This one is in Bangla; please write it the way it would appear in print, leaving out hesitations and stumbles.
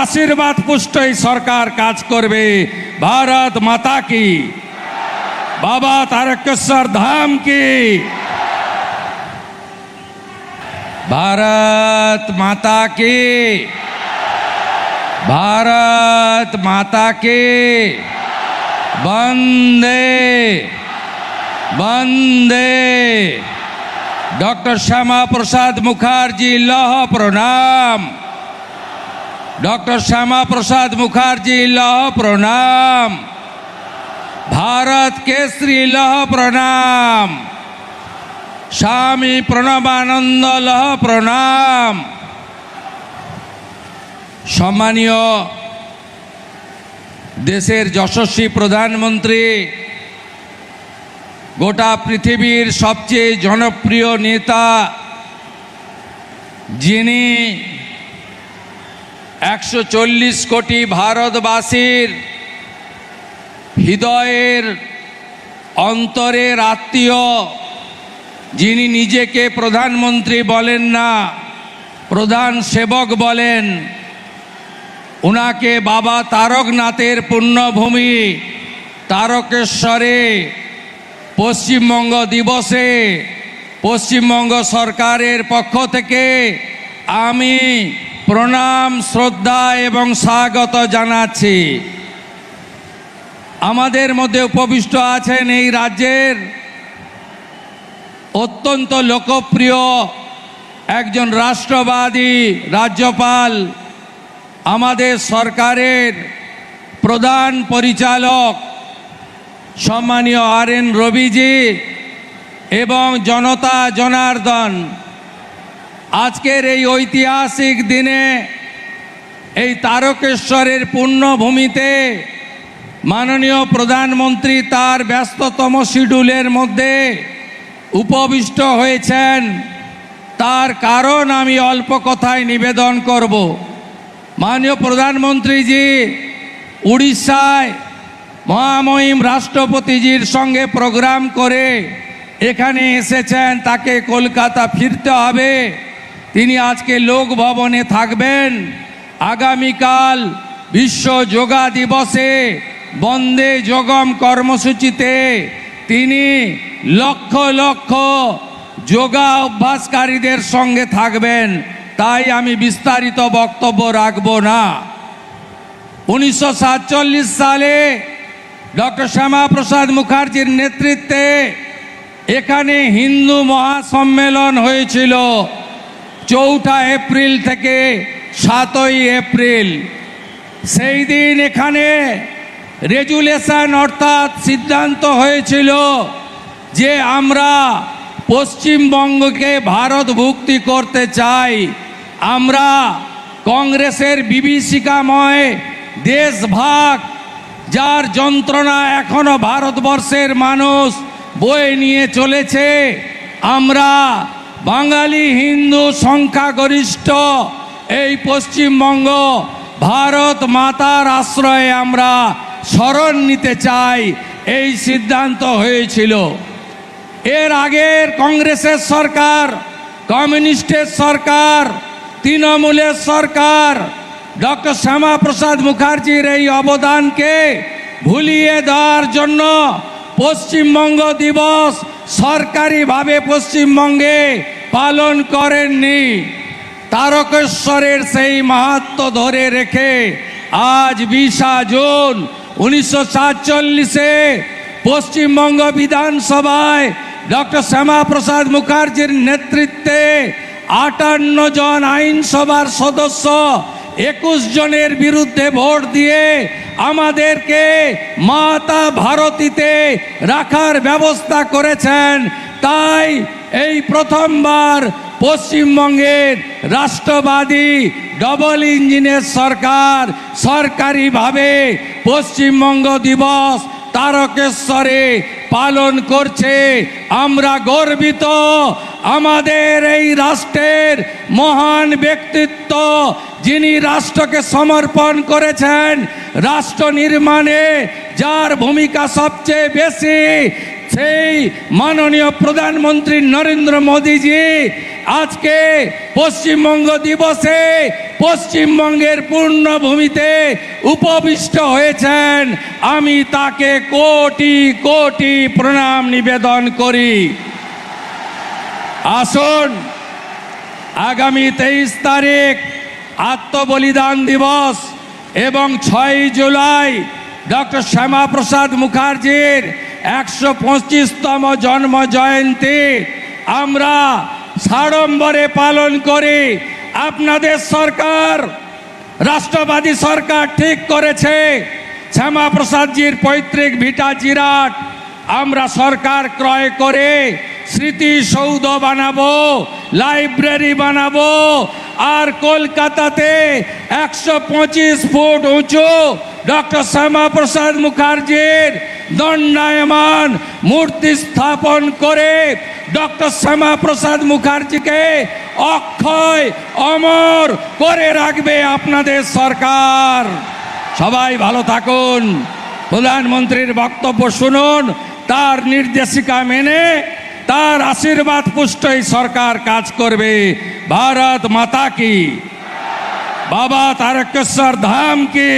আশীর্বাদ পুষ্টই সরকার কাজ করবে। ভারত মাতা কি, বাবা তারকেশ্বর ধাম কি, भारत माता की, भारत माता की, वंदे वंदे। डॉक्टर श्यामा प्रसाद मुखर्जी लौह प्रणाम, डॉक्टर श्यामा प्रसाद मुखर्जी लौह प्रणाम, भारत केसरी लौह प्रणाम, स्वामी प्रणबानंद लह प्रणाम। सम्मानीय देशेर यशस्वी प्रधानमंत्री, गोटा पृथिवीर सबचेये जनप्रिय नेता, जिनी 140 कोटी भारतवासीर हृदयेर अंतरेर आत्मीय, যিনি নিজেকে প্রধানমন্ত্রী বলেন না, প্রধান সেবক বলেন, উনাকে বাবা তারকনাথের পুণ্যভূমি তারকেশ্বরে পশ্চিমবঙ্গ দিবসে পশ্চিমবঙ্গ সরকারের পক্ষ থেকে আমি প্রণাম, শ্রদ্ধা এবং স্বাগত জানাচ্ছি। আমাদের মধ্যে উপবিষ্ট আছেন এই রাজ্যের অত্যন্ত লোকপ্রিয় একজন রাষ্ট্রবাদী রাজ্যপাল, আমাদের সরকারের প্রধান পরিচালক সম্মানীয় RN রবিজি এবং জনতা জনার্দন। আজকের এই ঐতিহাসিক দিনে এই তারকেশ্বরের পুণ্যভূমিতে মাননীয় প্রধানমন্ত্রী তার ব্যস্ততম শিডিউলের মধ্যে উপবিষ্ট হয়েছেন। তার কারণ আমি অল্প কথায় নিবেদন করব। মাননীয় প্রধানমন্ত্রীজি উড়িষ্যায় মহামহিম রাষ্ট্রপতিজির সঙ্গে প্রোগ্রাম করে এখানে এসেছেন, তাকে কলকাতা ফিরতে হবে। তিনি আজকে লোক ভবনে থাকবেন। আগামীকাল বিশ্ব যোগা দিবসে বন্দে যোগম কর্মসূচিতে তিনি লক্ষ লক্ষ যোগা অভ্যাসকারীদের সঙ্গে থাকবেন। তাই আমি বিস্তারিত বক্তব্য রাখব না। 1947 সালে ডক্টর শ্যামা প্রসাদ মুখার্জির নেতৃত্বে এখানে হিন্দু মহাসম্মেলন হয়েছিল 4 এপ্রিল থেকে 7 এপ্রিল। সেই দিন এখানে রেজুলেশন অর্থাৎ সিদ্ধান্ত হয়েছিল যে আমরা পশ্চিমবঙ্গকে ভারতভুক্তি করতে চাই। আমরা কংগ্রেসের বিভীষিকাময় দেশভাগ, যার যন্ত্রণা এখনো ভারতবর্ষের মানুষ বয়ে নিয়ে চলেছে, আমরা বাঙালি হিন্দু সংখ্যাগরিষ্ঠ এই পশ্চিমবঙ্গ ভারত মাতার আশ্রয়ে আমরা শরণ নিতে চাই, এই সিদ্ধান্ত হয়েছিল। এর আগের কংগ্রেসের সরকার, কমিউনিস্টের সরকার, তৃণমূলের সরকার ডক্টর শ্যামা প্রসাদ মুখার্জির এই অবদানকে ভুলিয়ে দেওয়ার জন্য পশ্চিমবঙ্গ দিবস সরকারিভাবে পশ্চিমবঙ্গে পালন করেননি। তারকেশ্বরের সেই মাহাত্ম্য ধরে রেখে আজ 20 জুন 1947-এ পশ্চিমবঙ্গ বিধানসভায় ডক্টর শ্যামা প্রসাদ মুখার্জির নেতৃত্বে 58 জন আইনসভার সদস্য 21 জনের বিরুদ্ধে ভোট দিয়ে আমাদেরকে মাতা ভারতীতে রাখার ব্যবস্থা করেছেন। তাই এই প্রথমবার পশ্চিমবঙ্গের রাষ্ট্রবাদী ডবল ইঞ্জিনের সরকার সরকারিভাবে পশ্চিমবঙ্গ দিবস তারকেশ্বরে পালন করছে। আমরা গর্বিত। আমাদের এই রাষ্ট্রের মহান ব্যক্তিত্ব, যিনি রাষ্ট্রকে সমর্পণ করেছেন, রাষ্ট্র নির্মাণে যার ভূমিকা সবচেয়ে বেশি, সেই মাননীয় প্রধানমন্ত্রী নরেন্দ্র মোদীজি আজকে পশ্চিমবঙ্গ দিবসে পশ্চিমবঙ্গের পূর্ণভূমিতে উপবিষ্ট হয়েছেন, আমি তাকে কোটি কোটি প্রণাম নিবেদন করি। আসুন, আগামী 23 তারিখ আত্মবলিদান দিবস এবং 6 জুলাই ডক্টর শ্যামাপ্রসাদ মুখার্জির 125তম জন্ম জয়ন্তী আমরা সাড়ম্বরে পালন করি। আপনাদের সরকার, রাষ্ট্রবাদী সরকার ঠিক করেছে শ্যামাপ্রসাদজির পৈতৃক ভিটা জিরাট আমরা সরকার ক্রয় করে স্মৃতিসৌধ বানাবো, লাইব্রেরি বানাবো, আর কলকাতাতে 125 ফুট উঁচু ডক্টর শ্যামাপ্রসাদ মুখার্জির দণ্ডায়মান মূর্তি স্থাপন করে ডক্টর শ্যামাপ্রসাদ মুখার্জিকে অক্ষয় অমর করে রাখবে আপনাদের সরকার। সবাই ভালো থাকুন, প্রধানমন্ত্রীর বক্তব্য শুনুন, তার নির্দেশিকা মেনে তার আশীর্বাদ পুষ্টই সরকার কাজ করবে। ভারত মাতা কি, বাবা তারকেশ্বর ধাম কি।